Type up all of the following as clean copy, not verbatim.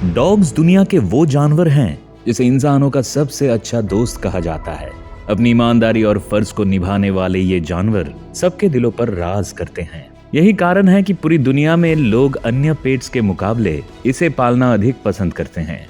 Dogs दुनिया के वो जानवर हैं जिसे इंसानों का सबसे अच्छा दोस्त कहा जाता है। अपनी ईमानदारी और फर्ज को निभाने वाले ये जानवर सबके दिलों पर राज करते हैं। यही कारण है कि पूरी दुनिया में लोग अन्य पेट्स के मुकाबले इसे पालना अधिक पसंद करते हैं।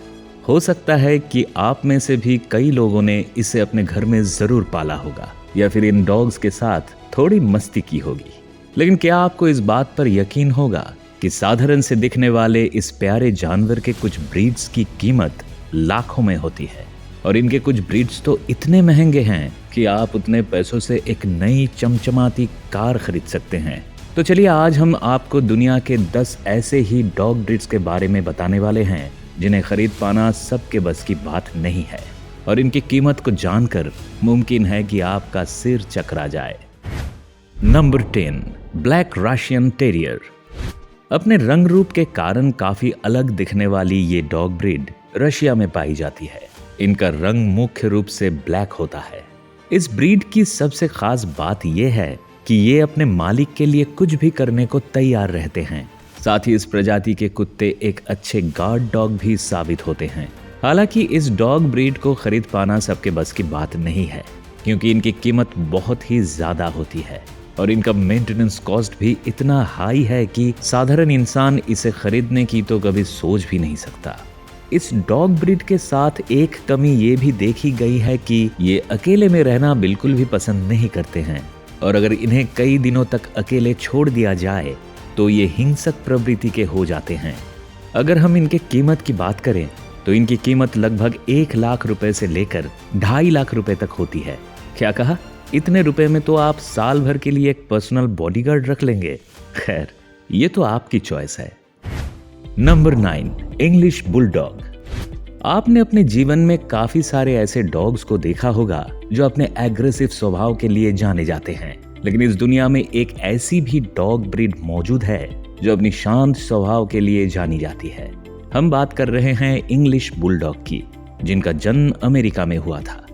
हो सकता है कि आप में से भी कई लोगों ने इसे अपने घर में जरूर पाला होगा या फिर इन डॉग्स के साथ थोड़ी मस्ती की होगी। लेकिन क्या आपको इस बात पर यकीन होगा कि साधारण से दिखने वाले इस प्यारे जानवर के कुछ ब्रीड्स की कीमत लाखों में होती है और इनके कुछ ब्रीड्स तो इतने महंगे हैं कि आप उतने पैसों से एक नई चमचमाती कार खरीद सकते हैं। तो चलिए आज हम आपको दुनिया के 10 ऐसे ही डॉग ब्रीड्स के बारे में बताने वाले हैं जिन्हें खरीद पाना सबके बस की बात नहीं है और इनकी कीमत को जानकर मुमकिन है कि आपका सिर चकरा जाए। Number 10, black Russian terrier. अपने रंग रूप के कारण काफी अलग दिखने वाली ये डॉग ब्रीड रशिया में पाई जाती है। इनका रंग मुख्य रूप से ब्लैक होता है। इस ब्रीड की सबसे खास बात यह है कि ये अपने मालिक के लिए कुछ भी करने को तैयार रहते हैं। साथ ही इस प्रजाति के कुत्ते एक अच्छे गार्ड डॉग भी साबित होते हैं। हालांकि इस डॉग ब्रीड को खरीद पाना सबके बस की बात नहीं है क्योंकि इनकी कीमत बहुत ही ज्यादा होती है और इनका मेंटेनेंस कॉस्ट भी इतना हाई है कि साधारण इंसान इसे खरीदने की तो कभी सोच भी नहीं सकता। इस डॉग ब्रीड के साथ एक कमी ये भी देखी गई है कि ये अकेले में रहना बिल्कुल भी पसंद नहीं करते हैं और अगर इन्हें कई दिनों तक अकेले छोड़ दिया जाए तो ये हिंसक प्रवृत्ति के हो जाते हैं। अगर हम इनके कीमत की बात करें तो इनकी कीमत लगभग 1 लाख रुपए से लेकर 2.5 लाख रुपए तक होती है। क्या कहा? इतने रुपए में तो आप साल भर के लिए एक पर्सनल बॉडीगार्ड रख लेंगे। खैर, ये तो आपकी चॉइस है। Number 9, English bulldog. आपने अपने जीवन में काफी सारे ऐसे डॉग्स को देखा होगा जो अपने एग्रेसिव स्वभाव के लिए जाने जाते हैं, लेकिन इस दुनिया में एक ऐसी भी डॉग ब्रीड मौजूद है जो अपनी शांत स्वभाव के लिए जानी जाती है। हम बात कर रहे हैं इंग्लिश बुलडॉग की, जिनका जन्म अमेरिका में हुआ था।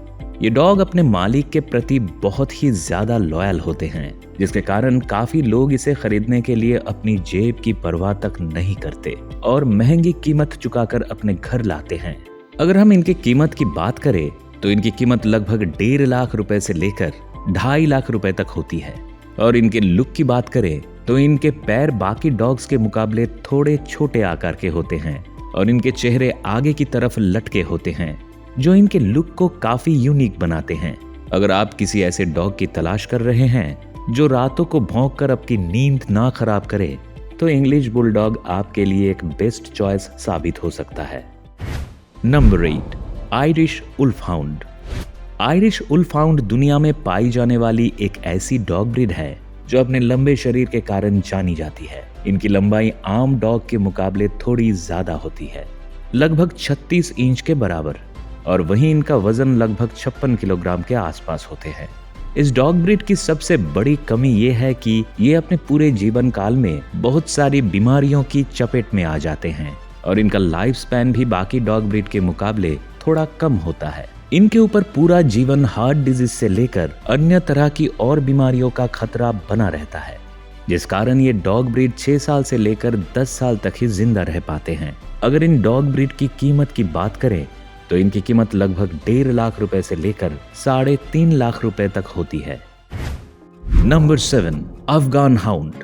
ये डॉग अपने मालिक के प्रति बहुत ही ज्यादा लॉयल होते हैं, जिसके कारण काफी लोग इसे खरीदने के लिए अपनी जेब की परवाह तक नहीं करते और महंगी कीमत चुकाकर अपने घर लाते हैं। अगर हम इनकी कीमत की बात करें तो इनकी कीमत लगभग 1.5 लाख रुपए से लेकर 2.5 लाख रुपए तक होती है और इनके लुक की बात करें तो इनके पैर बाकी डॉग्स के मुकाबले थोड़े छोटे आकार के होते हैं और इनके चेहरे आगे की तरफ लटके होते हैं जो इनके लुक को काफी यूनिक बनाते हैं। अगर आप किसी ऐसे डॉग की तलाश कर रहे हैं जो रातों को भौंककर अपनी नींद ना खराब करे तो इंग्लिश बुलडॉग आपके लिए एक बेस्ट चॉइस साबित हो सकता है। Number 8, Irish wolfhound. Irish wolfhound दुनिया में पाई जाने वाली एक ऐसी डॉग ब्रीड है जो अपने लंबे शरीर के कारण जानी जाती है। इनकी लंबाई आम डॉग के मुकाबले थोड़ी ज्यादा होती है, लगभग 36 इंच के बराबर, और वहीं इनका वजन लगभग 56 किलोग्राम के आसपास होते हैं। इस डॉग ब्रीड की सबसे बड़ी कमी यह है कि ये अपने पूरे जीवन काल में बहुत सारी बीमारियों की चपेट में आ जाते हैं और इनका लाइफ स्पैन भी बाकी डॉग ब्रीड के मुकाबले थोड़ा कम होता है। इनके ऊपर पूरा जीवन हार्ट डिजीज से लेकर अन्य तरह की और बीमारियों का खतरा बना रहता है, जिस कारण ये डॉग ब्रीड 6 साल से लेकर 10 साल तक ही जिंदा रह पाते हैं। अगर इन डॉग ब्रीड की कीमत की बात करें तो इनकी कीमत लगभग 1.5 लाख रुपए से लेकर 3.5 लाख रुपए तक होती है। Number 7, Afghan hound.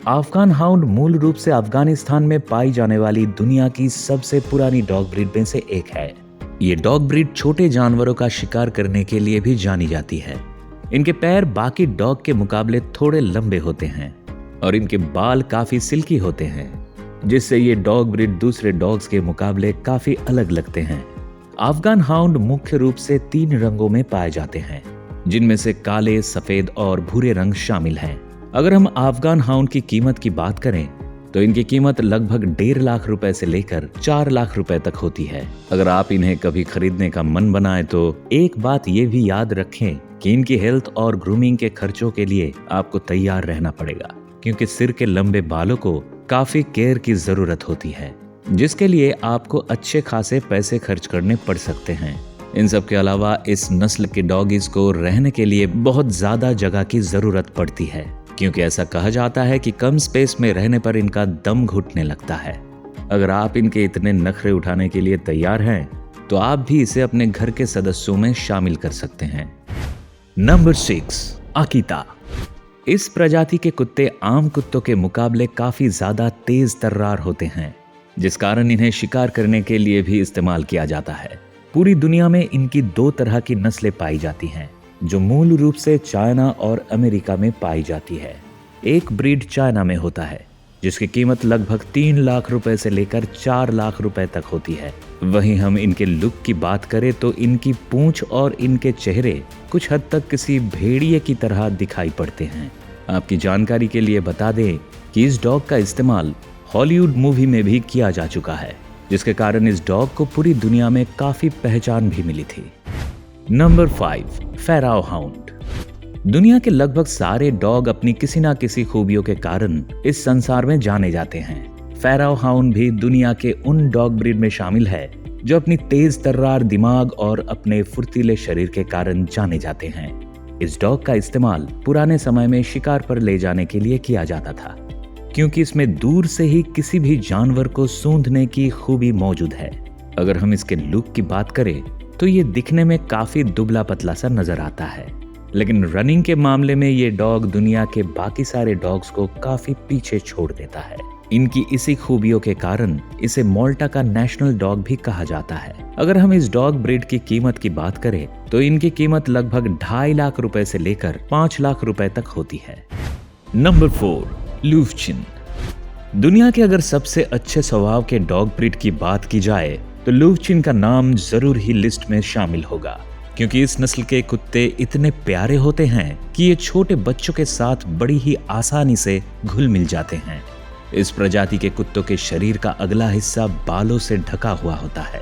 Afghan hound मूल रूप से अफगानिस्तान में पाई जाने वाली दुनिया की सबसे पुरानी डॉग ब्रीड में से एक है। ये डॉग ब्रीड छोटे जानवरों का शिकार करने के लिए भी जानी जाती है। इनके पैर बाकी डॉग के मुकाबले थोड़े लंबे होते हैं और इनके बाल काफी सिल्की होते हैं, जिससे ये डॉग ब्रीड दूसरे डॉग्स के मुकाबले काफी अलग लगते हैं। अफगान हाउंड मुख्य रूप से 3 रंगों में पाए जाते हैं, जिनमें से काले, सफेद और भूरे रंग शामिल हैं। अगर हम अफगान हाउंड की कीमत की बात करें तो इनकी कीमत लगभग 1.5 लाख रुपए से लेकर 4 लाख रुपए तक होती है। अगर आप इन्हें कभी खरीदने का मन बनाए तो एक बात ये भी याद रखें कि इनकी हेल्थ और ग्रूमिंग के खर्चों के लिए आपको तैयार रहना पड़ेगा, क्योंकि सिर के लंबे बालों को काफी केयर की जरूरत होती है, जिसके लिए आपको अच्छे खासे पैसे खर्च करने पड़ सकते हैं। इन सब के अलावा इस नस्ल के डॉगीज को रहने के लिए बहुत ज्यादा जगह की जरूरत पड़ती है, क्योंकि ऐसा कहा जाता है कि कम स्पेस में रहने पर इनका दम घुटने लगता है। अगर आप इनके इतने नखरे उठाने के लिए तैयार हैं तो आप भी इसे अपने घर के सदस्यों में शामिल कर सकते हैं। नंबर 6, आकिता। इस प्रजाति के कुत्ते आम कुत्तों के मुकाबले काफी ज्यादा तेज तर्रार होते हैं, जिस कारण इन्हें शिकार करने के लिए भी इस्तेमाल किया जाता है। पूरी दुनिया में इनकी 2 तरह की नस्लें पाई जाती हैं, जो मूल रूप से चाइना और अमेरिका में पाई जाती है। एक ब्रीड चाइना में होता है, जिसकी कीमत लगभग 3 लाख रुपए से लेकर 4 लाख रुपए तक होती है। वहीं हम इनके लुक की बात करें तो इनकी पूंछ और इनके चेहरे कुछ हद तक किसी भेड़िए की तरह दिखाई पड़ते हैं। आपकी जानकारी के लिए बता दें कि इस डॉग का इस्तेमाल हॉलीवुड मूवी में भी किया जा चुका है, जिसके कारण इस डॉग को पूरी दुनिया में काफी पहचान भी मिली थी। Number 5, pharaoh hound. दुनिया के लगभग सारे डॉग अपनी किसी ना किसी खूबियों के कारण इस संसार में जाने जाते हैं। फेराओ हाउंड भी दुनिया के उन डॉग ब्रीड में शामिल है जो अपनी तेज तर्रार दिमाग और अपने फुर्तीले शरीर के कारण जाने जाते हैं। इस डॉग का इस्तेमाल पुराने समय में शिकार पर ले जाने के लिए किया जाता था, क्योंकि इसमें दूर से ही किसी भी जानवर को सूंघने की खूबी मौजूद है। अगर हम इसके लुक की बात करें तो ये दिखने में काफी दुबला पतला सा नजर आता है, लेकिन रनिंग के मामले में ये डॉग दुनिया के बाकी सारे डॉग्स को काफी पीछे छोड़ देता है। इनकी इसी खूबियों के कारण इसे माल्टा का नेशनल डॉग भी कहा जाता है। अगर हम इस डॉग ब्रीड की कीमत की बात करें तो इनकी कीमत लगभग 2.5 लाख रुपए से लेकर 5 लाख रुपए तक होती है। नंबर 4, लूफचिन। दुनिया के अगर सबसे अच्छे स्वभाव के डॉग ब्रीड की बात की जाए तो लूफचिन का नाम जरूर ही लिस्ट में शामिल होगा, क्योंकि इस नस्ल के कुत्ते इतने प्यारे होते हैं कि ये छोटे बच्चों के साथ बड़ी ही आसानी से घुल मिल जाते हैं। इस प्रजाति के कुत्तों के शरीर का अगला हिस्सा बालों से ढका हुआ होता है।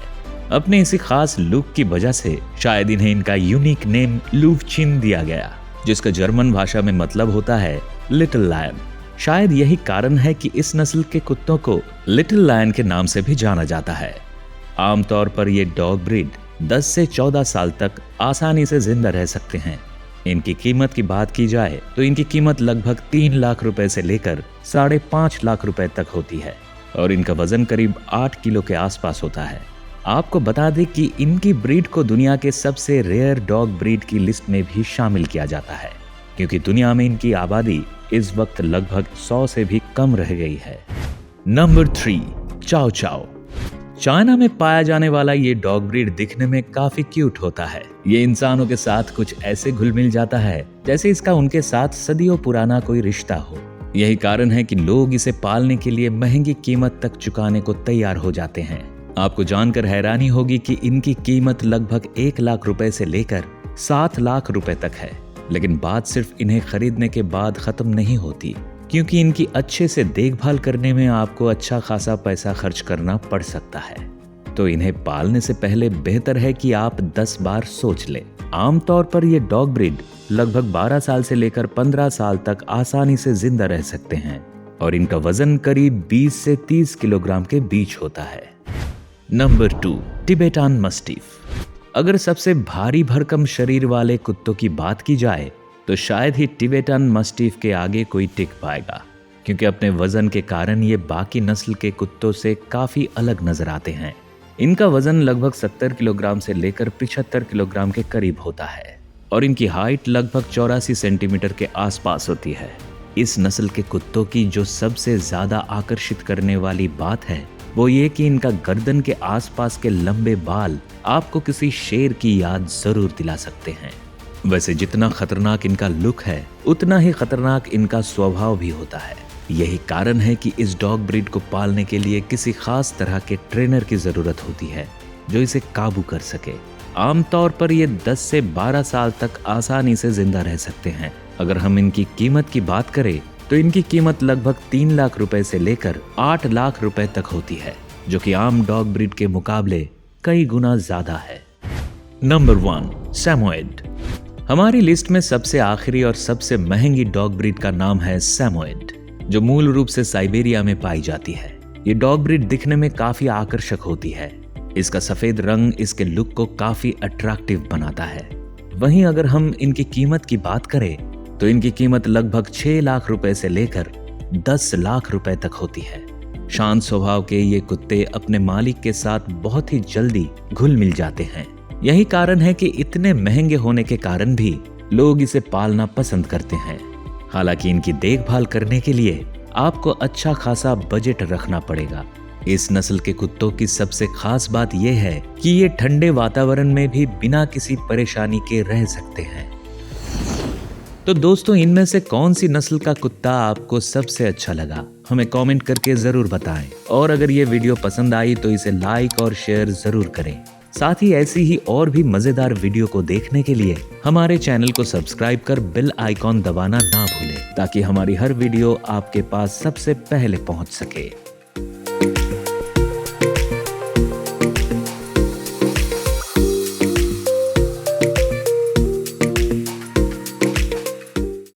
अपने इसी खास लुक की वजह से शायद इन्हें इनका यूनिक नेम लूफचिन दिया गया, जिसका जर्मन भाषा में मतलब होता है लिटिल लायन। शायद यही कारण है कि इस नस्ल के कुत्तों को लिटिल लायन के नाम से भी जाना जाता है। आमतौर पर ये डॉग ब्रीड 10 से 14 साल तक आसानी से जिंदा रह सकते हैं। इनकी कीमत की बात की जाए तो इनकी कीमत लगभग 3 लाख रुपए से लेकर 5.5 लाख रुपए तक होती है और इनका वजन करीब 8 किलो के आसपास होता है। आपको बता दें कि इनकी ब्रीड को दुनिया के सबसे रेयर डॉग ब्रीड की लिस्ट में भी शामिल किया जाता है, क्योंकि दुनिया में इनकी आबादी इस वक्त लगभग 100 से भी कम रह गई है। नंबर 3, चाओ चाओ। चाइना में पाया जाने वाला ये डॉग ब्रीड दिखने में काफी क्यूट होता है। ये इंसानों के साथ कुछ ऐसे घुल मिल जाता है जैसे इसका उनके साथ सदियों पुराना कोई रिश्ता हो। यही कारण है कि लोग इसे पालने के लिए महंगी कीमत तक चुकाने को तैयार हो जाते हैं। आपको जानकर हैरानी होगी कि इनकी कीमत लगभग 1 लाख रुपए से लेकर 7 लाख रुपए तक है। लेकिन बात सिर्फ इन्हें खरीदने के बाद खत्म नहीं होती, क्योंकि इनकी अच्छे से देखभाल करने में आपको अच्छा खासा पैसा खर्च करना पड़ सकता है। तो इन्हें पालने से पहले बेहतर है कि आप 10 बार सोच लें। आमतौर पर ये डॉग ब्रीड लगभग 12 साल से लेकर 15 साल तक आसानी से जिंदा रह सकते हैं और इनका वजन करीब 20 से 30 किलोग्राम के बीच होता है। Number 2, Tibetan mastiff. अगर सबसे भारी भरकम शरीर वाले कुत्तों की बात की जाए तो शायद ही टिबेटन मस्टिफ के आगे कोई टिक पाएगा, क्योंकि अपने वजन के कारण ये बाकी नस्ल के कुत्तों से काफी अलग नजर आते हैं। इनका वजन लगभग 70 किलोग्राम से लेकर 75 किलोग्राम के करीब होता है और इनकी हाइट लगभग 84 सेंटीमीटर के आसपास होती है। इस नस्ल के कुत्तों की जो सबसे ज्यादा आकर्षित करने वाली बात है वो ये कि इनका गर्दन के आसपास के लंबे बाल आपको किसी शेर की याद जरूर दिला सकते हैं। वैसे जितना खतरनाक इनका लुक है उतना ही खतरनाक इनका स्वभाव भी होता है। यही कारण है कि इस डॉग ब्रीड को पालने के लिए किसी खास तरह के ट्रेनर की जरूरत होती है जो इसे काबू कर सके। आमतौर पर ये 10 से 12 साल तक आसानी से जिंदा रह सकते हैं। अगर हम इनकी कीमत की बात करें तो इनकी कीमत लगभग 3 लाख रुपए से लेकर 8 लाख रुपए तक होती है, जो कि आम डॉग ब्रीड के मुकाबले कई गुना ज्यादा है। नंबर 1, सैमोयेड। हमारी लिस्ट में सबसे आखिरी और सबसे महंगी डॉग ब्रीड का नाम है सैमोयेड, जो मूल रूप से साइबेरिया में पाई जाती है। ये डॉग ब्रीड दिखने में काफी आकर्षक होती है। इसका सफेद रंग इसके लुक को काफी अट्रैक्टिव बनाता है। वहीं अगर हम इनकी कीमत की बात करें तो इनकी कीमत लगभग 6 लाख रुपए से लेकर 10 लाख रुपए तक होती है। शांत स्वभाव के ये कुत्ते अपने मालिक के साथ बहुत ही जल्दी घुल मिल जाते हैं। यही कारण है कि इतने महंगे होने के कारण भी लोग इसे पालना पसंद करते हैं। हालांकि इनकी देखभाल करने के लिए आपको अच्छा खासा बजट रखना पड़ेगा। इस नस्ल के कुत्तों की सबसे खास बात यह है कि ये ठंडे वातावरण में भी बिना किसी परेशानी के रह सकते हैं। तो दोस्तों, इनमें से कौन सी नस्ल का कुत्ता आपको सबसे अच्छा लगा, हमें कमेंट करके जरूर बताएं। और अगर ये वीडियो पसंद आई तो इसे लाइक और शेयर जरूर करें। साथ ही ऐसी ही और भी मजेदार वीडियो को देखने के लिए हमारे चैनल को सब्सक्राइब कर बेल आइकॉन दबाना ना भूलें, ताकि हमारी हर वीडियो आपके पास सबसे पहले पहुंच सके।